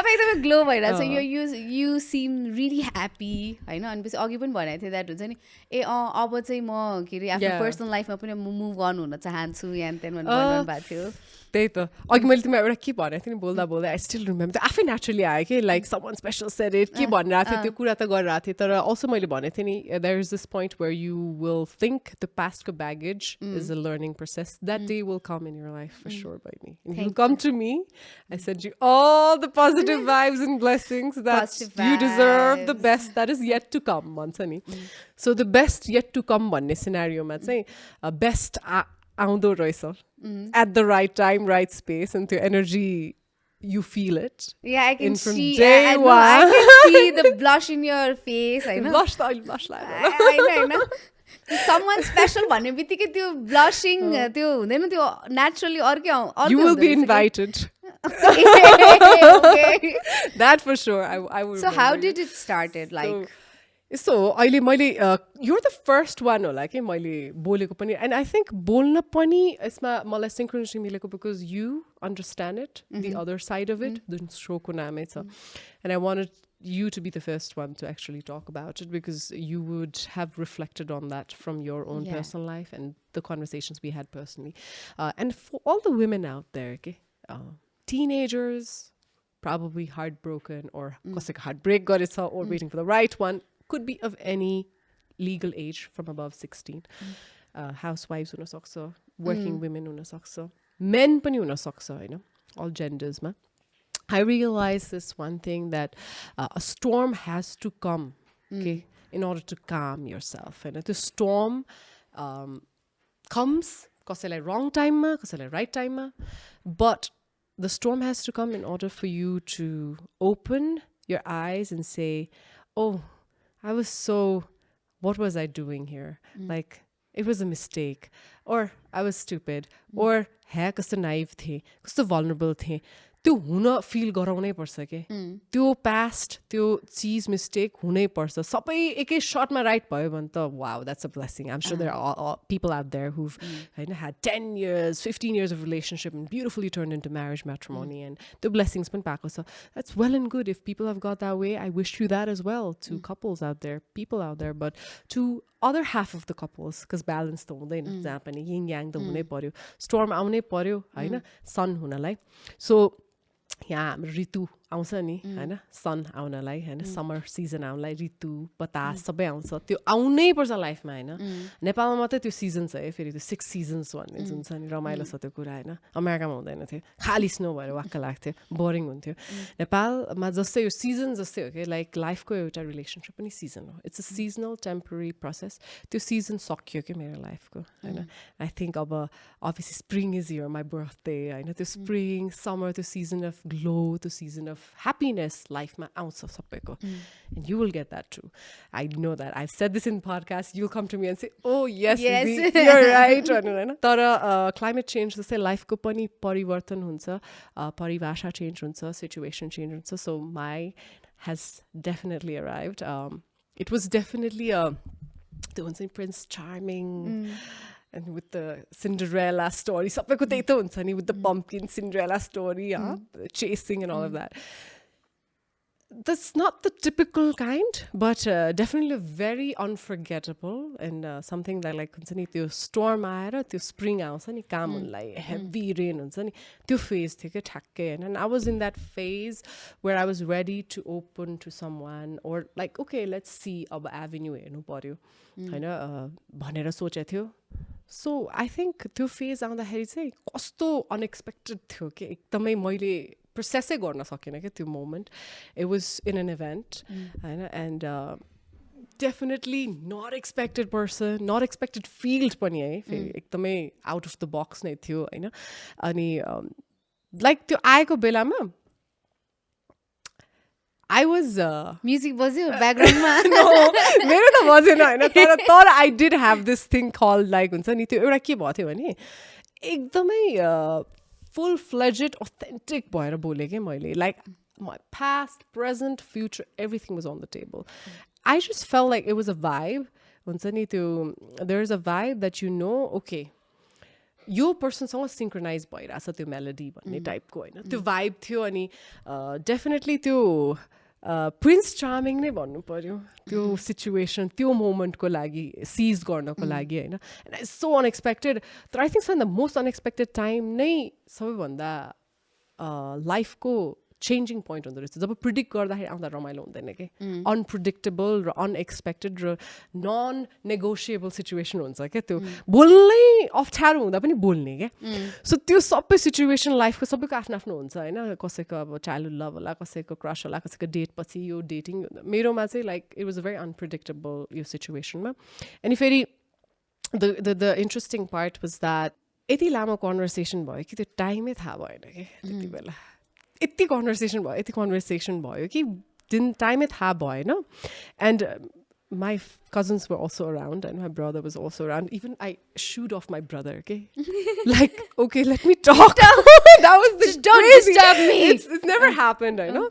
तपाईँ एकदमै ग्लो भइरहेको छ यु सिम रियली ह्याप्पी होइन अनि अघि पनि भनेको थिएँ द्याट हुन्छ नि अब चाहिँ म के अरे आफ्नो पर्सनल लाइफमा पनि म मुभ अन हुन चाहन्छु यहाँ त्यहाँ भन्नु भएको थियो त्यही त अघि मैले तिमीलाई एउटा के भनेको थिएँ नि बोल्दा बोल्दा आई स्टिल रिमेम्बर आफै नेचुरली आयो कि like someone special shed it के भनिरहेको थियो त्यो कुरा त गरिरहेको थिएँ तर अल्सो मैले भनेको थिएँ नि there is this point where you will think the पास्टको baggage is a learning process that they will come in your life for sure by me you will come to me I send you all the positive vibes and blessings that you deserve the best that is yet to come भन्छ नि so the best yet to come भन्ने सिनारियोमा चाहिँ best आउँदो रहेछ at the right time right space and the energy you feel it yeah I can from see day one. I can see the blush in your face I know blush I know someone special भन्ने बित्तिकै त्यो blushing त्यो हुँदैन त्यो naturally अर्कै you will be invited okay. that for sure I would so how did it started like so अहिले मैले you're the first one होला कि मैले बोलेको पनि and I think बोल्न पनि यसमा मलाई synchronicity मिलेको because you understand it the other side of it जुन शोको नामै छ and I wanted you to be the first one to actually talk about it because you would have reflected on that from your own personal life and the conversations we had personally and for all the women out there okay teenagers probably heartbroken or कसैको heartbreak गरेछ or waiting for the right one could be of any legal age from above 16 housewives हुन सक्छ working women हुन सक्छ men पनि हुन सक्छ हैन all genders मा I realized this one thing that a storm has to come okay in order to calm yourself and the storm comes कसैलाई wrong time मा कसैलाई right time मा but the storm has to come in order for you to open your eyes and say oh I was so what was I doing here like it was a mistake or I was stupid or है कस्तो naive थिएँ कस्तो vulnerable थिएँ त्यो हुन feel गराउनै पर्छ के त्यो पास्ट त्यो चिज मिस्टेक हुनै पर्छ सबै एकै सर्टमा राइट भयो भने त wow that's a blessing I'm sure there are people out there who've होइन had 10 years 15 years of relationship and beautifully turned into marriage matrimony and त्यो blessings पनि पाएको छ that's well and good if people have got that way I wish you that as well to couples out there people out there but to other half of the couples because balance त हुँदैन जहाँ पनि yin yang त हुनै पर्यो storm आउनै पर्यो होइन sun हुनलाई so यहाँ हाम्रो ऋतु आउँछ नि होइन सन आउनलाई होइन समर सिजन आउनलाई ऋतु बतास सबै आउँछ त्यो आउनै पर्छ लाइफमा होइन नेपालमा मात्रै त्यो सिजन छ है फेरि त्यो 6 seasons भन्ने जुन छ नि रमाइलो छ त्यो कुरा होइन अमेरिकामा हुँदैन थियो खाली स्नो भएर वाक्क लाग्थ्यो बोरिङ हुन्थ्यो नेपालमा जस्तै यो सिजन जस्तै हो कि लाइक लाइफको एउटा रिलेसनसिप पनि सिजन हो it's a seasonal temporary process त्यो सिजन सकियो कि मेरो लाइफको होइन आई थिङ्क अब obviously spring is here my birthday होइन त्यो स्प्रिङ समर त्यो सिजन अफ ग्लो त्यो season of happiness life ma auncha sabaiko and you will get that too I know that I've said this in the podcast you'll come to me and say oh yes you're right tara climate change jastै life ko pani parivartan huncha paribhasha change huncha situation change huncha so my has definitely arrived it was definitely the one saying Prince Charming and with the Cinderella story sabeko त्यही त हुन्छ नि with the pumpkin Cinderella story chasing and all of that that's not the typical kind but definitely very unforgettable and something that like हुन्छ नि त्यो storm आएर त्यो spring आउँछ नि काम हुनलाई heavy rain हुन्छ नि त्यो phase थियो के ठ्याक्कै हैन and I was in that phase where I was ready to open to someone or like okay let's see अब avenue हेर्नु पर्यो हैन भनेर सोचेको थियो so I think त्यो phase आउँदाखेरि चाहिँ कस्तो unexpected थियो के एकदमै मैले प्रोसेसै गर्न सकेन क्या त्यो moment it was in an event होइन and definitely not expected person not expected field पनि है फेरि एकदमै आउट अफ द बक्स नै थियो होइन अनि लाइक त्यो आएको बेलामा I was music बज्यो ब्याकग्राउन्डमा मेरो त बजेन होइन तर I did have this thing called like हुन्छ नि त्यो एउटा के भयो थियो भने एकदमै full-fledged authentic भएर बोले के मैले like my past present future everything was on the table I just felt like it was a vibe हुन्छ नि त्यो there is a vibe that you know okay यो पर्सनसँग सिङ्क्रोनाइज भइरहेछ त्यो मेलोडी भन्ने टाइपको होइन त्यो भाइब थियो अनि डेफिनेटली त्यो प्रिन्स चार्मिङ नै भन्नु पर्यो त्यो सिचुएसन त्यो मोमेन्टको लागि सिज गर्नको लागि होइन एन्ड इट्स सो अनएक्सपेक्टेड तर I think the most unexpected time नै सबैभन्दा लाइफको चेन्जिङ पोइन्ट हुँदो रहेछ जब प्रिडिक्ट गर्दाखेरि आउँदा रमाइलो हुँदैन कि अनप्रिडिक्टेबल र अनएक्सपेक्टेड र नन नेगोसिएबल सिचुएसन हुन्छ क्या त्यो बोल्नै अप्ठ्यारो हुँदा पनि बोल्ने क्या सो त्यो सबै सिचुएसन लाइफको सबैको आफ्नो आफ्नो हुन्छ होइन कसैको अब चाइल्डहुड लभ होला कसैको क्रस होला कसैको डेट पछि यो डेटिङ मेरोमा चाहिँ like it was a very unpredictable यो सिचुएसनमा अनि फेरि the interesting part was that यति लामो कन्भर्सेसन भयो कि त्यो टाइमै थाहा भएन कि त्यति बेला यति कन्भर्सेसन भयो कि टाइमै थाहा भएन and my cousins were also around and my brother was also around. Even I shooed off my brother, okay? Like, okay, let me talk. That was the just don't crazy. disturb me. It's never happened, I know.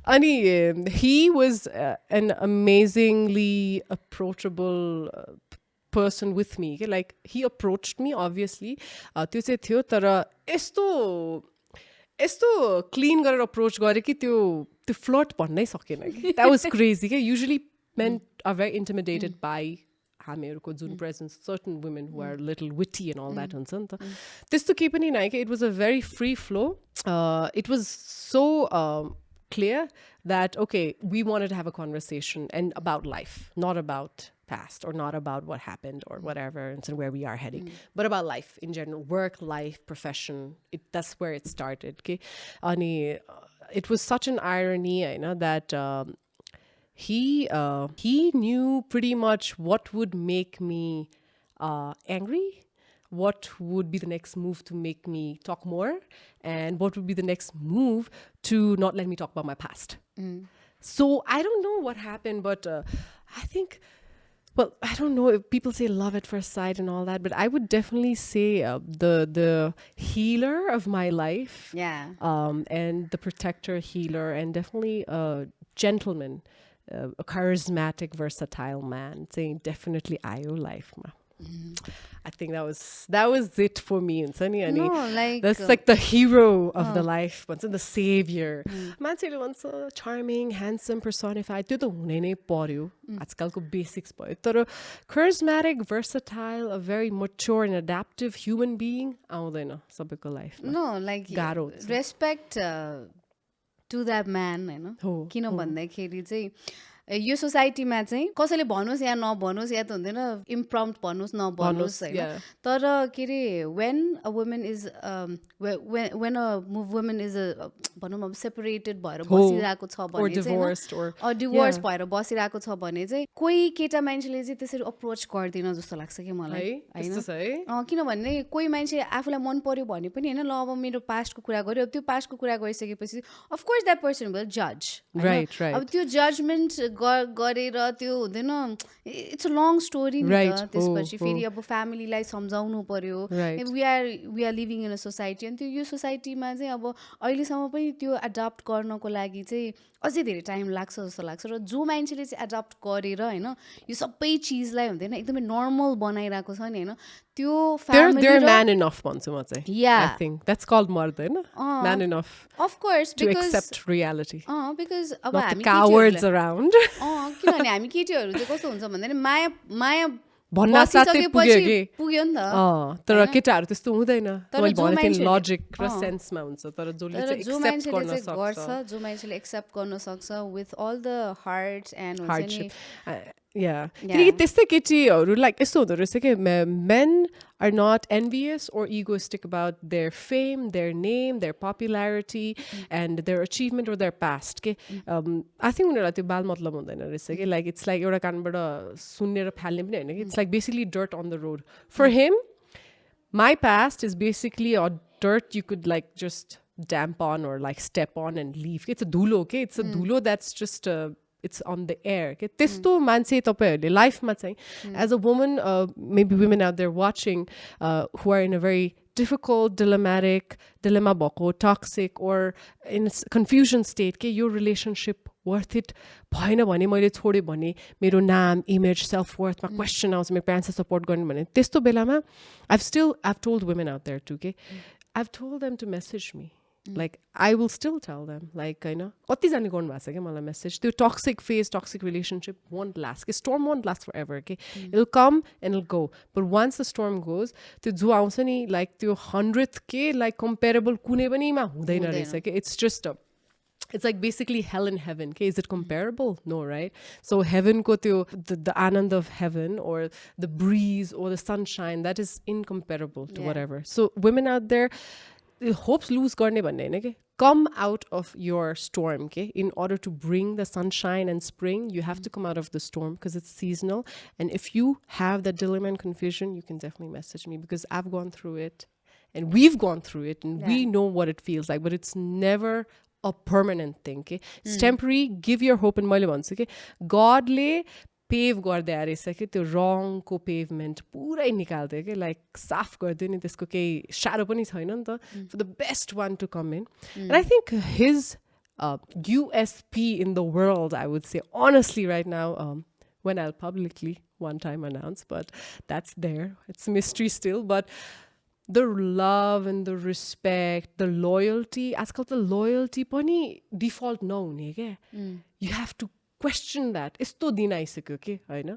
And he was an amazingly approachable person with me. Okay? Like, he approached me, obviously. त्यो चाहिँ थियो तर यस्तो clean गरेर approach गरे कि त्यो flirt भन्नै सकेन कि that was crazy. Okay? Usually men are very intimidated by हामीहरूको जुन presence, certain women who are a little witty and all that हुन्छ नि त त्यस्तो केही पनि नआयो कि it was a very free flow. It was so clear that okay, we wanted to have a conversation and about life, not about past or not about what happened or whatever and where we are heading, but about life in general, work, life, profession. That's where it started. Okay, and it was such an irony, you know, that he knew pretty much what would make me angry, what would be the next move to make me talk more, and what would be the next move to not let me talk about my past. So I don't know what happened, but I think, well, I don't know if people say love at first sight and all that, but I would definitely say the healer of my life, and the protector, healer, and definitely a gentleman, a charismatic, versatile man, saying definitely ayo life ma. I think that was it for me. No, like that's like the hero of the life, the savior. मान्छेले भन्छ charming, handsome, personified. त्यो त हुनै नै पर्यो आजकलको basics भयो तर charismatic, versatile, a very mature and adaptive human being आउँदैन सबैको लाइफमा. No, like गाह्रो respect to that man हैन किन भन्दाखेरि चाहिँ यो सोसाइटीमा चाहिँ कसैले भन्नुहोस् या नभन्नुहोस् या त हुँदैन इम्प्रम्प्ट भन्नुहोस् नभन्नुहोस् होइन तर के अरे when a woman is भनौँ अब सेपरेटेड भएर बसिरहेको छ भने चाहिँ डिभोर्स भएर बसिरहेको छ भने चाहिँ कोही केटा मान्छेले चाहिँ त्यसरी अप्रोच गर्दैन जस्तो लाग्छ कि मलाई होइन किनभने कोही मान्छे आफूलाई मन पर्यो भने पनि होइन ल अब मेरो पास्टको कुरा गर्यो अब त्यो पास्टको कुरा गरिसकेपछि अफकोर्स द्याट पर्सन विल जज अब त्यो जजमेन्ट गरेर त्यो हुँदैन इट्स अ लङ स्टोरी नि त त्यसपछि फेरि अब फ्यामिलीलाई सम्झाउनु पर्यो we are living in a society अनि त्यो यो सोसाइटीमा चाहिँ अब अहिलेसम्म पनि त्यो एडप्ट गर्नको लागि चाहिँ अझै धेरै टाइम लाग्छ जस्तो लाग्छ र जो मान्छेले चाहिँ एडप्ट गरेर होइन यो सबै चिजलाई हुँदैन एकदमै नर्मल बनाइरहेको छ नि होइन त्यो फ्यामिली man enough भन्छु म चाहिँ I think that's called मर्द हैन man enough of course to accept reality because अब हामी cowards around किनभने हामी केटीहरू चाहिँ कस्तो हुन्छ भन्दा माया भन्न साथै पुग्यो नि त तर केटाहरू त्यस्तो हुँदैन लजिक र सेन्समा हुन्छ तर जो मान्छेले गर्छ जो मान्छेले एक्सेप्ट गर्न सक्छ with all the heart and हुन्छ नि किनकि त्यस्तै केटीहरूलाई यस्तो हुँदो रहेछ कि men are not envious or egoistic about their fame, their name, their popularity and their achievement or their past के I think उनीहरूलाई त्यो बाल मतलब हुँदैन रहेछ कि लाइक इट्स लाइक एउटा कानबाट सुनेर फाल्ने पनि होइन कि it's like basically dirt on the road. For him, my past is basically a dirt you could like just damp on or like step on and leave. It's a dhulo, okay? It's a dhulo that's just it's on the air. Okay? त्यस्तो मान्छे तपाईहरुले लाइफमा चाहिँ as a woman, maybe women out there watching who are in a very difficult, dilemma भएको, toxic or in a confusion state, okay? Your relationship worth it भएन भने मैले छोड्यो भने मेरो नाम इमेज सेल्फ वर्थमा क्वेसन आउँछ मेरो प्यारेन्ट्सले सपोर्ट गर्ने भने त्यस्तो बेलामा I've told women out there too okay I've told them to message me like I will still tell them like कतिजना गर्नु भएको छ क्या मलाई मेसेज त्यो toxic phase toxic relationship won't last okay storm won't last forever okay it'll come and it'll go but once the storm goes त्यो जो आउँछ नि like त्यो 100th के like comparable कुनै पनिमा हुँदैन रहेछ okay it's just it's like basically hell and heaven okay is it comparable no right so heaven ko the anand of heaven or the breeze or the sunshine that is incomparable to whatever so women out there hopes lose garne bhanne haina ke come out of your storm okay in order to bring the sunshine and spring you have to come out of the storm because it's seasonal and if you have that dilemma and confusion you can definitely message me because I've gone through it and we've gone through it and we know what it feels like but it's never a permanent thing okay it's temporary give your hope and मैले भन्छु के गॉडले pave गर्दै आएछ कि त्यो wrong को pavement पुरै निकाल्दै के like साफ गर्दै नि त्यसको केही shadow पनि छैन नि त for the best one to come in and I think his USP in the world I would say honestly right now when I'll publicly one time announce but that's there it's a mystery still but the love and the respect, the loyalty, आजकल त loyalty पनि default नहुने क्या you have to question that यस्तो दिन आइसक्यो के हैन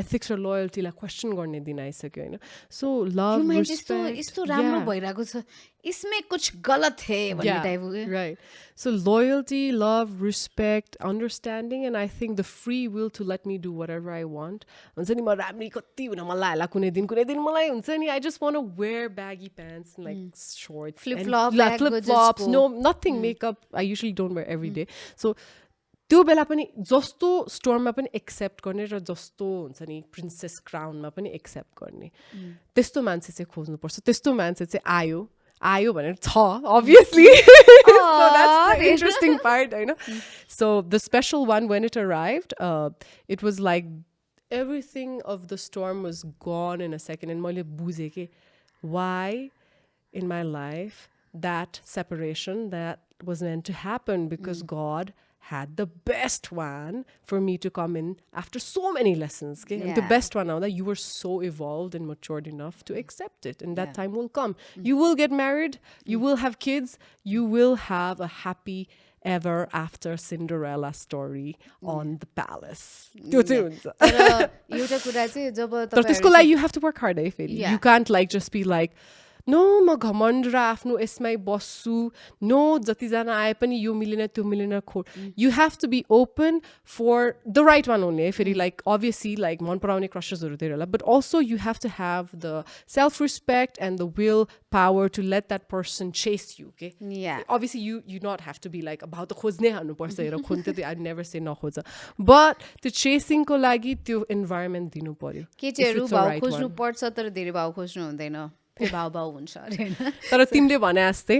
ethics र loyalty लाई question गर्ने दिन आइसक्यो हैन so love respect यस्तो राम्रो भइराको छ इसमें कुछ गलत है भन्ने टाइपको के right so loyalty love respect understanding and I think the free will to let me do whatever I want हुन्छ नि म राम्री कति हुन मलाई होला कुनै दिन मलाई हुन्छ नि I just want to wear baggy pants and like short flip flops no nothing makeup I usually don't wear every day so त्यो बेला पनि जस्तो स्टोरमा पनि एक्सेप्ट गर्ने र जस्तो हुन्छ नि प्रिन्सेस क्राउनमा पनि एक्सेप्ट गर्ने त्यस्तो मान्छे चाहिँ खोज्नुपर्छ त्यस्तो मान्छे चाहिँ आयो भनेर छ obviously so that's the interesting part हैन so the special one when it arrived it was like everything of the storm was gone in a second and मैले बुझे के why in my life that separation that was meant to happen because God had the best one for me to come in after so many lessons okay? And the best one now that you were so evolved and matured enough to accept it and that time will come you will get married you will have kids you will have a happy ever after Cinderella story on the palace त्यो चाहिँ हुन्छ एउटा कुरा चाहिँ जब तर त्यसको लागि you have to work hard you can't like just be like no म घमण्ड र आफ्नो यसमै बस्छु no जतिजना आए पनि यो मिलेन त्यो मिलेन खोड you have to be open for the right one only फेरि like obviously like मन पराउने क्रसेसहरू धेरै होला but also you have to have the self respect and the will power to let that person chase you okay obviously you not have to be like about the खोज्ने हाल्नुपर्छ हेर खोज्ने त I never say नखोज but त्यो chasing को लागि त्यो environment दिनु पर्यो केटीहरू भाउ खोज्नु पर्छ तर धेरै भाउ खोज्नु हुँदैन भाउ हुन्छ तर तिमीले भने जस्तै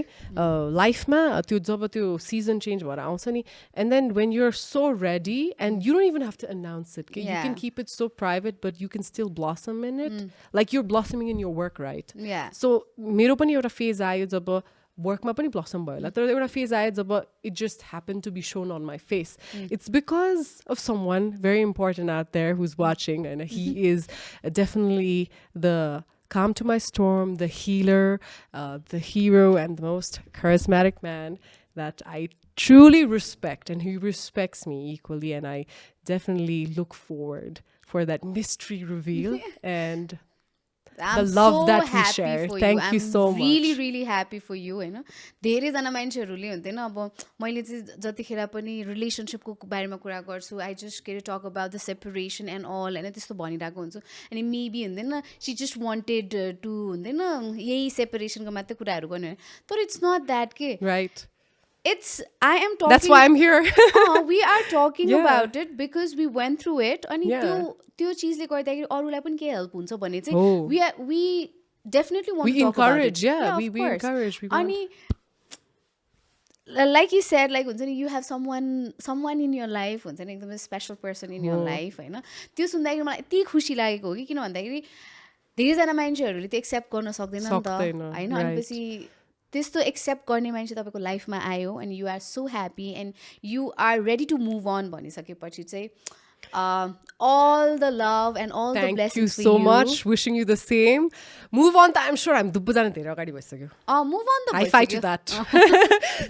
लाइफमा त्यो जब त्यो सिजन चेन्ज भएर आउँछ नि and then when you're so ready and you don't even have to announce it you can keep it so private but you can still blossom in it like you're blossoming in your work right so मेरो पनि एउटा phase आयो जब वर्कमा पनि blossom भयो होला तर एउटा phase आयो जब it just happened to be shown on my face it's because of someone very important out there who's watching and he is definitely the calm to my storm, the healer, the hero, and the most charismatic man that I truly respect, and he respects me equally, and I definitely look forward for that mystery reveal and I'm the love so that we happy share. for Thank you so much. Really, really happy for you. हैन धेरैजना मान्छेहरूले हुँदैन अब मैले चाहिँ जतिखेर पनि रिलेसनसिपको बारेमा कुरा गर्छु I just get to talk about the separation and all हैन त्यस्तो भनिरहेको हुन्छु अनि मेबी हुँदैन she just wanted to हुँदैन यही सेपरेसनको मात्रै कुराहरू गर्ने तर it's not that के right I am talking that's why I'm here we are talking about it because we went through it अनि त्यो चीजले गर्दाखेरि अरूलाई पनि के हेल्प हुन्छ भने चाहिँ we definitely want to talk about it we encourage अनि like you said like हुन्छ नि you have someone in your life हुन्छ नि एकदमै special person in your life हैन त्यो सुन्दाखेरि मलाई यति खुसी लागेको हो कि किन भन्दाखेरि धेरैजना मान्छेहरूले त्यो एक्सेप्ट गर्न सक्दैन नि त हैन अनि पछि त्यस्तो एक्सेप्ट गर्ने मान्छे तपाईँको लाइफमा आयो and you are so happy and you are ready to move on भनिसकेपछि चाहिँ all the love and all the blessings for you. Thank you so much. Wishing you the same. Move on. I'm sure I'm dubbu jana धेरै अगाडि भइसक्यो. Move on the I fight to that.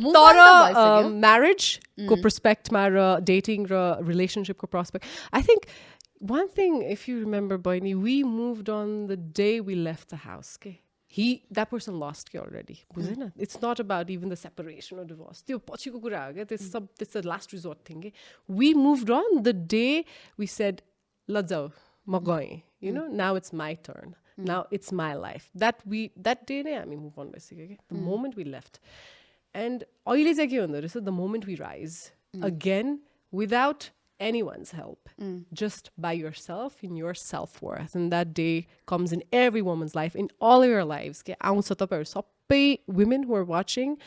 Move on the marriage ko prospect ma ra dating ra relationship ko prospect. I think one thing, if you remember, Boyni, we moved on the day we left the house. Okay? That person lost you already. It's not about even the separation or divorce. It's the last resort thing. We moved on the day we said, let's go, you know, now it's my turn. Now it's my life. That day, I mean, move on basically. The moment we left. And the moment we rise again without anyone's help, just by yourself, in your self-worth. And that day comes in every woman's life, in all of your lives. Women who are watching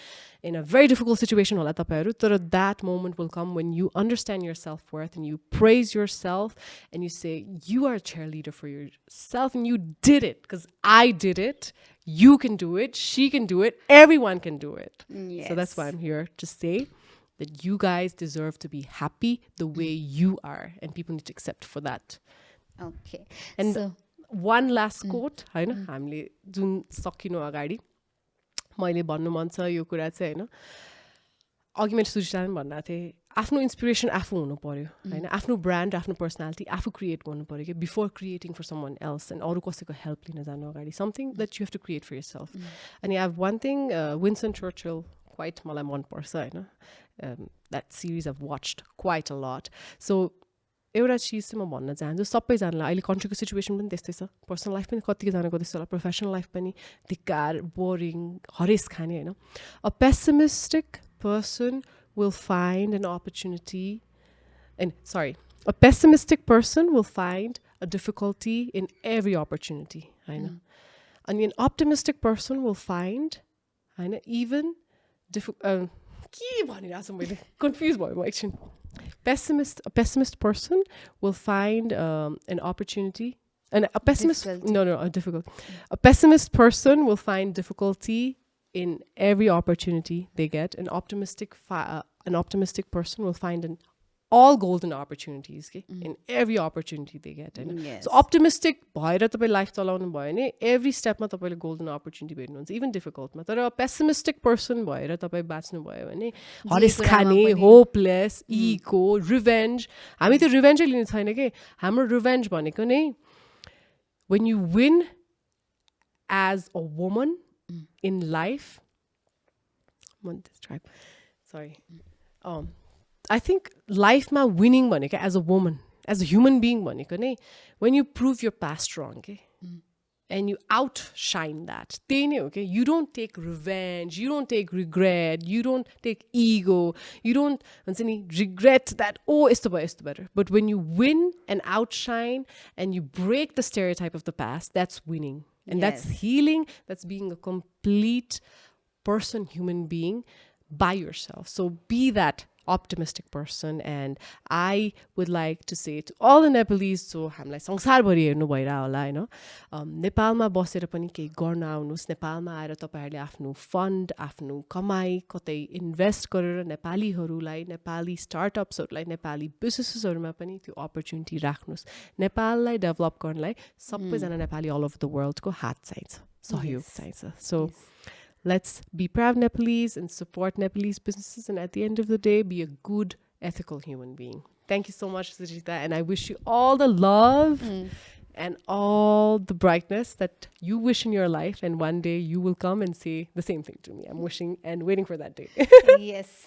in a very difficult situation, that moment will come when you understand your self-worth and you praise yourself and you say, you are a cheerleader for yourself and you did it because I did it. You can do it. She can do it. Everyone can do it. Yes. So that's why I'm here to say that you guys deserve to be happy the way you are, and people need to accept for that. Okay. And so, one last quote, हैन हामीले जुन सकिनु अगाडि मैले भन्नु मन छ यो कुरा चाहिँ हैन अघि मैले सुजिताले भन्ना थिए आफ्नो इन्स्पिरेसन आफू हुनु पर्यो हैन आफ्नो ब्रान्ड आफ्नो पर्सनालिटी आफू क्रिएट गर्नु पर्यो के before creating for someone else and अरू कसैको हेल्प लिन जानु अगाडि something that you have to create for yourself अनि I have one thing Winston Churchill quite मलाई मनपर्छ हैन that series I've watched quite a lot. So एउटा चिज चाहिँ म भन्न चाहन्छु सबैजनालाई अहिले कन्ट्रीको सिचुएसन पनि त्यस्तै छ पर्सनल लाइफ पनि कतिजनाको त्यस्तो होला प्रोफेसनल लाइफ पनि धिक्कार बोरिङ हरेस खाने होइन a pessimistic person will find an opportunity a pessimistic person will find a difficulty in every opportunity हैन अनि an optimistic person will find हैन even के भनिरहेको छु मैले कन्फ्युज भयो म एकछिन a pessimist person will find an opportunity and a pessimist a pessimist person will find difficulty in every opportunity they get. An optimistic person will find all golden opportunities in every opportunity they get. Yes. So optimistic bhaera tapai life chalaunu bhayo भने every step ma tapaile golden opportunity भेट्नुहुन्छ even difficult ma तर pessimistic person bhaera tapai बाच्नु भयो भने हरेस खाने hopeless ego revenge हामी त्यो revenge लिने छैन के हाम्रो revenge भनेको नै when you win as a woman in life I think life ma winning bhaneko as a woman, as a human being bhaneko nai when you prove your past wrong and you outshine that. You don't take revenge, you don't take regret, you don't take ego, you don't regret that yesto better. But when you win and outshine and you break the stereotype of the past, that's winning. And that's healing, that's being a complete person, human being by yourself. So be that optimistic person, and I would like to say to all the Nepalese, so हामीलाई संसारभरि हेर्नु भइरा होला हैन नेपालमा बसेर पनि केही गर्न आउनुस् नेपालमा आएर तपाईहरुले आफ्नो फन्ड आफ्नो कमाई कतै इन्भेस्ट गरेर नेपालीहरुलाई नेपाली स्टार्टअप्सहरुलाई नेपाली बिजनेसेसहरुमा पनि त्यो अपर्च्युनिटी राख्नुस् नेपाललाई डेभलप गर्नलाई सबैजना Nepali all over the world को हात चाहिन्छ सहयोग चाहिन्छ so let's be proud Nepalese and support Nepalese businesses, and at the end of the day, be a good, ethical human being. Thank you so much, Sujita, and I wish you all the love and all the brightness that you wish in your life, and one day you will come and say the same thing to me. I'm wishing and waiting for that day. Yes,